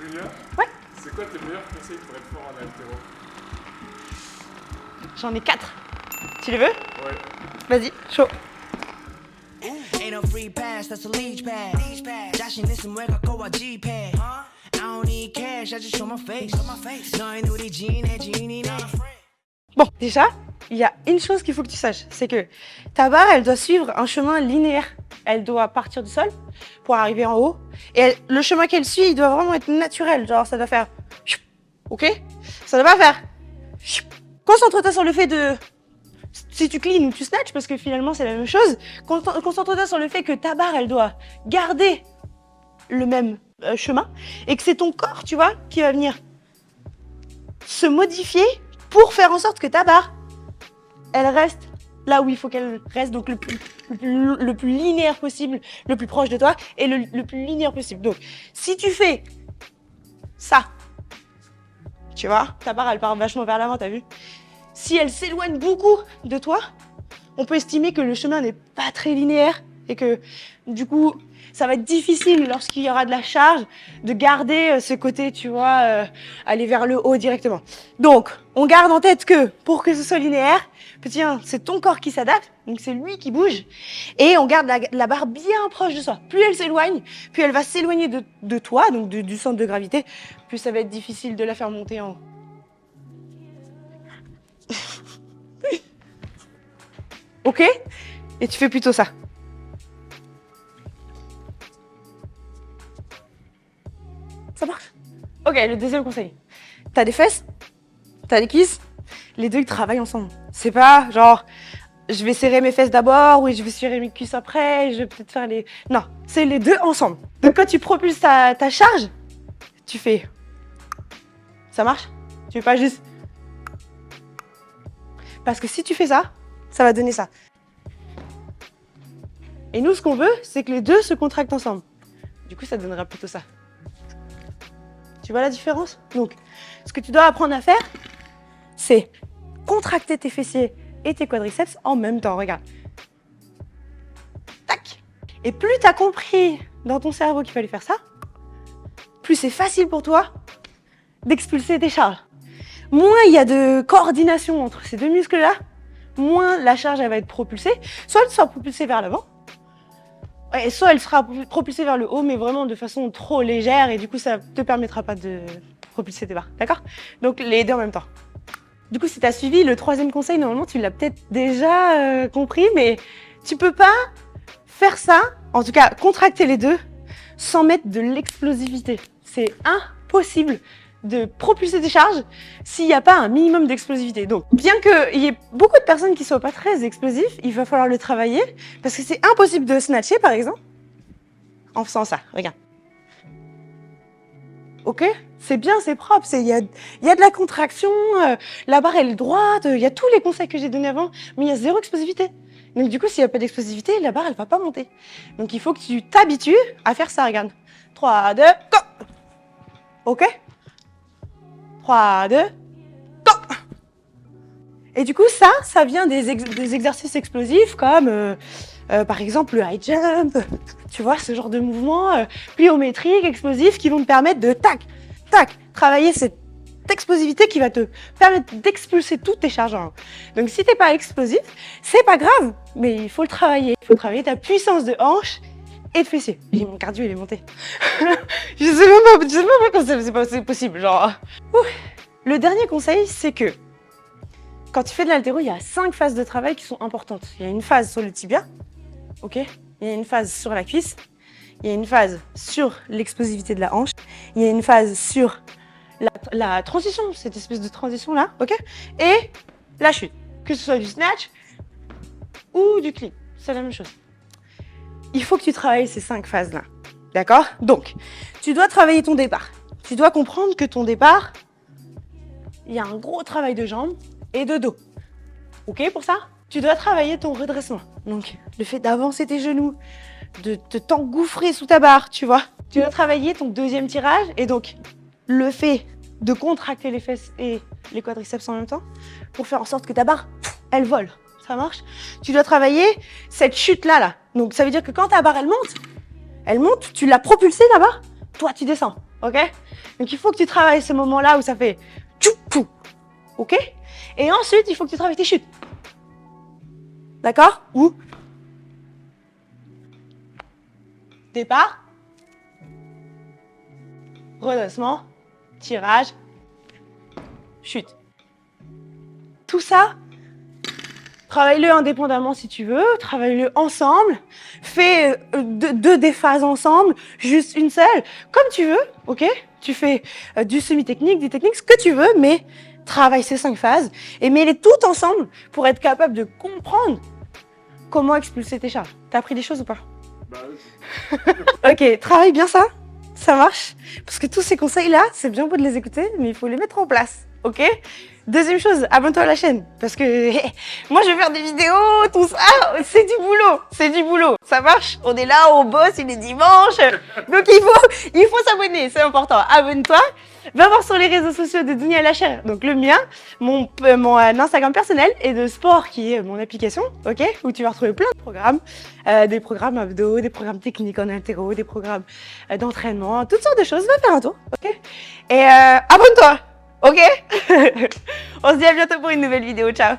Julia, Ouais. c'est quoi tes meilleurs conseils pour être fort en haltéro? J'en ai 4. Tu les veux? Ouais. Vas-y, chaud. Ain't no free pass, that's a leech pad. 자신 있음 왜 갖고 와 G-pad. I don't need cash, I just show my face. 너의 눈이 진해 진이네. Bon, déjà, il y a une chose qu'il faut que tu saches, c'est que ta barre, elle doit suivre un chemin linéaire. Elle doit partir du sol pour arriver en haut. Et le chemin qu'elle suit, il doit vraiment être naturel. Genre, ça doit faire... Ok? Ça doit pas faire... Concentre-toi sur le fait de... Si tu clean ou tu snatch, parce que finalement, c'est la même chose. Concentre-toi sur le fait que ta barre, elle doit garder le même chemin. Et que c'est ton corps, tu vois, qui va venir se modifier pour faire en sorte que ta barre, elle reste là où il faut qu'elle reste, donc le plus linéaire possible, le plus proche de toi, et le plus linéaire possible. Donc, si tu fais ça, tu vois, ta barre, elle part vachement vers l'avant, t'as vu? Si elle s'éloigne beaucoup de toi, on peut estimer que le chemin n'est pas très linéaire, et que, du coup, ça va être difficile lorsqu'il y aura de la charge de garder ce côté, tu vois, aller vers le haut directement. Donc, on garde en tête que pour que ce soit linéaire, tiens, c'est ton corps qui s'adapte, donc c'est lui qui bouge, et on garde la barre bien proche de soi. Plus elle s'éloigne, plus elle va s'éloigner de toi, donc du centre de gravité, plus ça va être difficile de la faire monter en haut. Ok? Et tu fais plutôt ça. Ça marche? Ok, le deuxième conseil. T'as des fesses, t'as des cuisses, les deux ils travaillent ensemble. C'est pas genre, je vais serrer mes fesses d'abord, ou je vais serrer mes cuisses après, je vais peut-être faire les... Non, c'est les deux ensemble. Donc quand tu propulses ta charge, tu fais... Ça marche? Tu fais pas juste... Parce que si tu fais ça, ça va donner ça. Et nous, ce qu'on veut, c'est que les deux se contractent ensemble. Du coup, ça donnera plutôt ça. Tu vois la différence? Donc, ce que tu dois apprendre à faire, c'est contracter tes fessiers et tes quadriceps en même temps. Regarde. Tac. Et plus tu as compris dans ton cerveau qu'il fallait faire ça, plus c'est facile pour toi d'expulser tes charges. Moins il y a de coordination entre ces deux muscles-là, moins la charge elle va être propulsée. Soit elle sera propulsée vers l'avant, et soit elle sera propulsée vers le haut, mais vraiment de façon trop légère, et du coup, ça te permettra pas de propulser tes barres, d'accord? Donc, les deux en même temps. Du coup, si tu as suivi le troisième conseil, normalement, tu l'as peut-être déjà compris, mais tu peux pas faire ça, en tout cas, contracter les deux, sans mettre de l'explosivité. C'est impossible de propulser des charges s'il n'y a pas un minimum d'explosivité. Donc, bien qu'il y ait beaucoup de personnes qui ne soient pas très explosifs, il va falloir le travailler, parce que c'est impossible de snatcher, par exemple, en faisant ça. Regarde. Ok? C'est bien, c'est propre, il y a de la contraction, la barre elle est droite, il y a tous les conseils que j'ai donnés avant, mais il y a zéro explosivité. Donc du coup, s'il n'y a pas d'explosivité, la barre elle va pas monter. Donc il faut que tu t'habitues à faire ça, regarde. 3, 2, go! Ok? 3, 2, go! Et du coup, ça vient des exercices explosifs comme, par exemple, le high jump, tu vois, ce genre de mouvements pliométriques, explosifs, qui vont te permettre de tac, tac, travailler cette explosivité qui va te permettre d'expulser toutes tes charges en haut. Donc, si t'es pas explosif, c'est pas grave, mais il faut le travailler. Il faut travailler ta puissance de hanche et de fessier. Mon cardio, il est monté. je sais même pas comment c'est possible, genre... Ouh. Le dernier conseil, c'est que quand tu fais de l'haltéro, il y a 5 phases de travail qui sont importantes. Il y a une phase sur le tibia, ok? Il y a une phase sur la cuisse, il y a une phase sur l'explosivité de la hanche, il y a une phase sur la transition, cette espèce de transition-là, ok? Et la chute, que ce soit du snatch ou du clean, c'est la même chose. Il faut que tu travailles ces 5 phases-là, d'accord? Donc, tu dois travailler ton départ. Tu dois comprendre que ton départ, il y a un gros travail de jambes et de dos. Ok pour ça? Tu dois travailler ton redressement. Donc, le fait d'avancer tes genoux, de t'engouffrer sous ta barre, tu vois. Tu dois travailler ton deuxième tirage et donc le fait de contracter les fesses et les quadriceps en même temps pour faire en sorte que ta barre, elle vole. Ça marche? Tu dois travailler cette chute-là, là. Donc, ça veut dire que quand ta barre, elle monte, tu l'as propulsée, la barre, toi, tu descends. ok? Donc il faut que tu travailles ce moment-là où ça fait tchou-pou, ok? Et ensuite, il faut que tu travailles tes chutes. D'accord? Ou départ, redressement, tirage, chute. Tout ça, travaille-le indépendamment si tu veux, travaille-le ensemble, fais deux des phases ensemble, juste une seule, comme tu veux, ok? Tu fais du semi-technique, du technique, ce que tu veux, mais travaille ces 5 phases et mets-les toutes ensemble pour être capable de comprendre comment expulser tes charges. T'as appris des choses ou pas? Bah, Ok, travaille bien ça, ça marche. Parce que tous ces conseils-là, c'est bien beau de les écouter, mais il faut les mettre en place, ok? Deuxième chose, abonne-toi à la chaîne. Parce que moi, je vais faire des vidéos, tout ça, c'est du boulot, ça marche. On est là, on bosse, il est dimanche. Donc il faut s'abonner, c'est important. Abonne-toi. Va voir sur les réseaux sociaux de Dunia Lacher, donc le mien, mon Instagram personnel et de sport qui est mon application, ok, où tu vas retrouver plein de programmes, des programmes abdos, des programmes techniques en haltéro, des programmes d'entraînement, toutes sortes de choses. Va faire un tour, ok. Et abonne-toi, ok. On se dit à bientôt pour une nouvelle vidéo. Ciao.